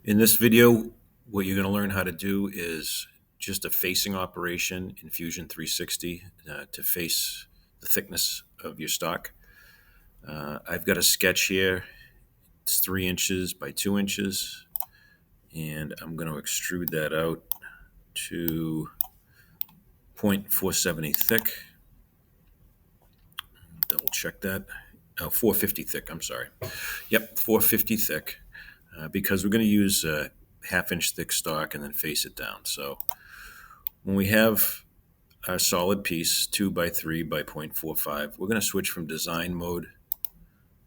In this video, what you're going to learn how to do is just a facing operation in Fusion 360 to face the thickness of your stock. I've got a sketch here. It's 3 inches by 2 inches, and I'm going to extrude that out to 0.470 thick. Double check that. Oh, 450 thick, I'm sorry. Yep, 450 thick, because we're going to use half-inch thick stock and then face it down. So when we have our solid piece, 2 by 3 by 0.45, we're going to switch from design mode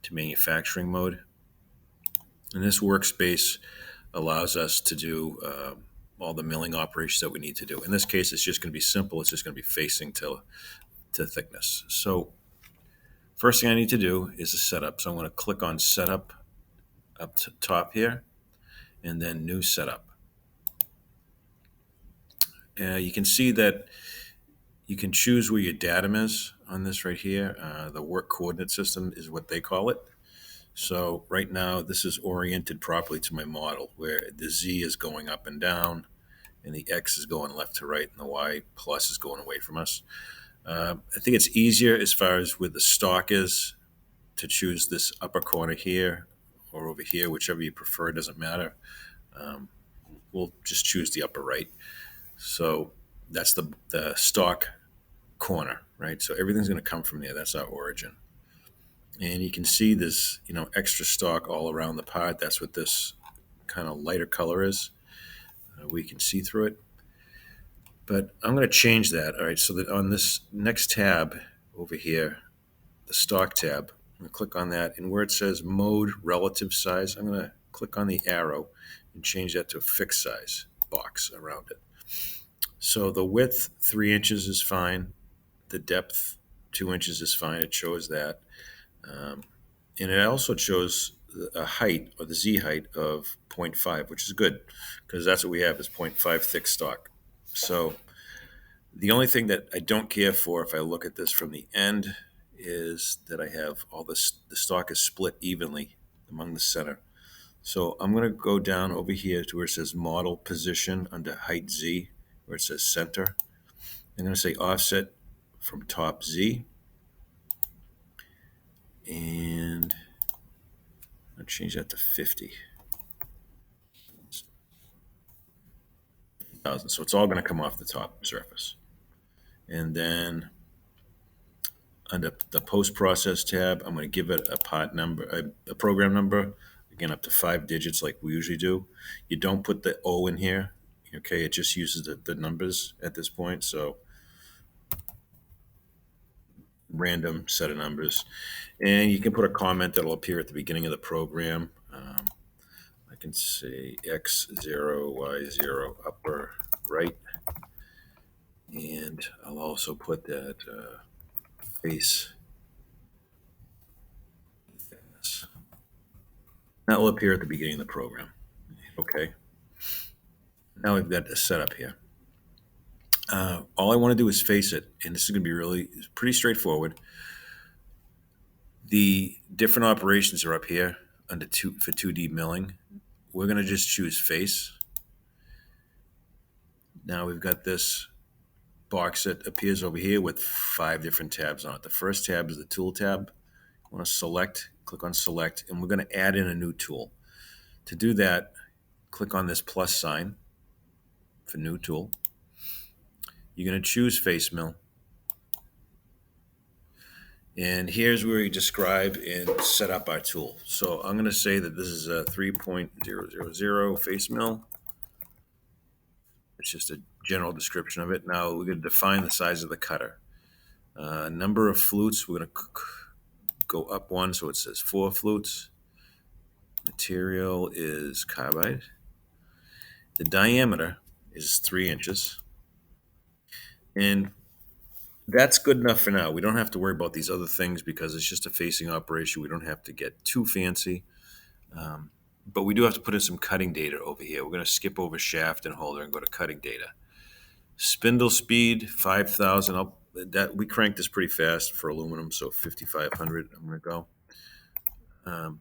to manufacturing mode. And this workspace allows us to do all the milling operations that we need to do. In this case, it's just going to be simple. It's just going to be facing to thickness. So first thing I need to do is a setup. So I'm going to click on setup up to top here, and then new setup. You can see that you can choose where your datum is on this right here. The work coordinate system is what they call it. So right now, this is oriented properly to my model, where the Z is going up and down, and the X is going left to right, and the Y plus is going away from us. I think it's easier as far as where the stock is to choose this upper corner here or over here, whichever you prefer, it doesn't matter. We'll just choose the upper right. So that's the stock corner, right? So everything's going to come from there. That's our origin. And you can see this, extra stock all around the part. That's what this kind of lighter color is. We can see through it. But I'm going to change that. All right, so that on this next tab over here, the stock tab, I'm going to click on that. And where it says mode relative size, I'm going to click on the arrow and change that to a fixed size box around it. So the width, 3 inches is fine. The depth, 2 inches is fine. It shows that. And it also shows a height, or the Z height, of 0.5, which is good, because that's what we have is 0.5 thick stock. So the only thing that I don't care for if I look at this from the end is that I have all this, the stock is split evenly among the center. So I'm going to go down over here to where it says model position under height Z, where it says center. I'm going to say offset from top Z. And I'll change that to 50,000. So it's all going to come off the top surface. And then under the post-process tab, I'm going to give it a part number, a program number, again, up to 5 digits like we usually do. You don't put the O in here, okay? It just uses the numbers at this point. So random set of numbers. And you can put a comment that'll appear at the beginning of the program. I can say X0, Y0, upper right. And I'll also put that face thickness. That will appear at the beginning of the program. Okay. Now we've got this set up here. All I want to do is face it, and this is going to be pretty straightforward. The different operations are up here under for 2D milling. We're going to just choose face. Now we've got this box that appears over here with 5 different tabs on it. The first tab is the tool tab. I want to select, click on select, and we're going to add in a new tool. To do that, click on this plus sign for new tool. You're going to choose face mill. And here's where we describe and set up our tool. So I'm going to say that this is a 3.000 face mill. It's just a general description of it. Now we're going to define the size of the cutter. Number of flutes, we're going to go up 1, so it says 4 flutes. Material is carbide. The diameter is 3 inches. And that's good enough for now. We don't have to worry about these other things because it's just a facing operation. We don't have to get too fancy. But we do have to put in some cutting data over here. We're going to skip over shaft and holder and go to cutting data. Spindle speed, 5,000. We cranked this pretty fast for aluminum, so 5,500 I'm going to go.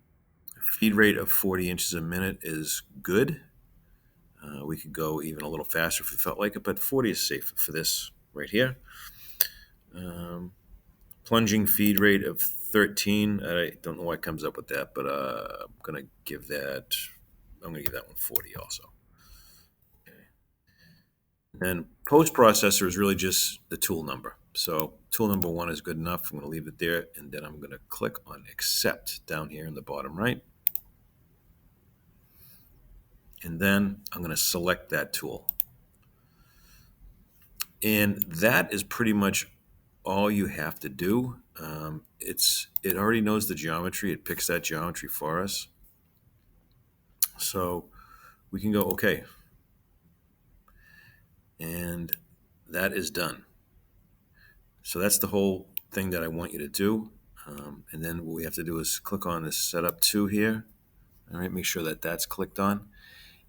Feed rate of 40 inches a minute is good. We could go even a little faster if we felt like it, but 40 is safe for this right here. Um, Plunging feed rate of 13. I don't know why it comes up with that, but I'm going to give that, I'm going to give that one 40 also. And post processor is really just the tool number. So tool number 1 is good enough. I'm going to leave it there, and then I'm going to click on accept down here in the bottom right. And then I'm going to select that tool. And that is pretty much all you have to do. It already knows the geometry. It picks that geometry for us. So we can go okay. And that is done. So that's the whole thing that I want you to do. And then what we have to do is click on this setup to here. All right, make sure that that's clicked on.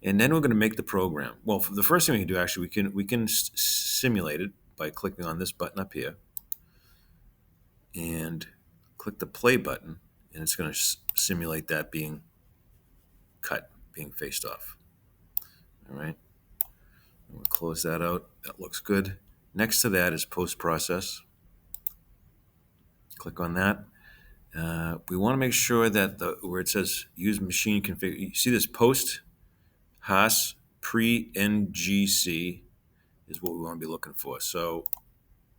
And then we're going to make the program. Well, the first thing we can do, actually, we can simulate it by clicking on this button up here and click the play button, and it's going to simulate that being cut, being faced off. All right, we'll close that out. That looks good. Next to that is post process. Click on that. We want to make sure that where it says use machine config, you see this post Haas pre NGC is what we want to be looking for. So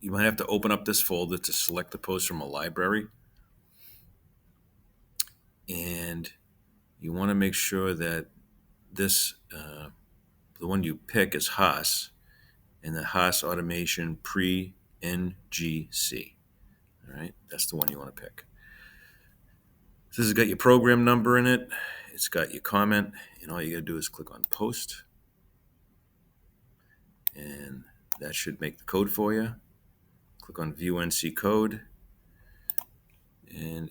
you might have to open up this folder to select the post from a library. And you want to make sure that this, the one you pick is Haas, and the Haas automation pre NGC. All right, that's the one you want to pick. So this has got your program number in it. It's got your comment, and all you got to do is click on post, and that should make the code for you. Click on view NC code, and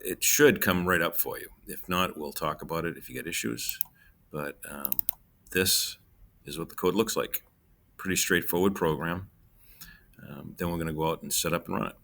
it should come right up for you. If not, we'll talk about it if you get issues. But this is what the code looks like. Pretty straightforward program. Then we're going to go out and set up and run it.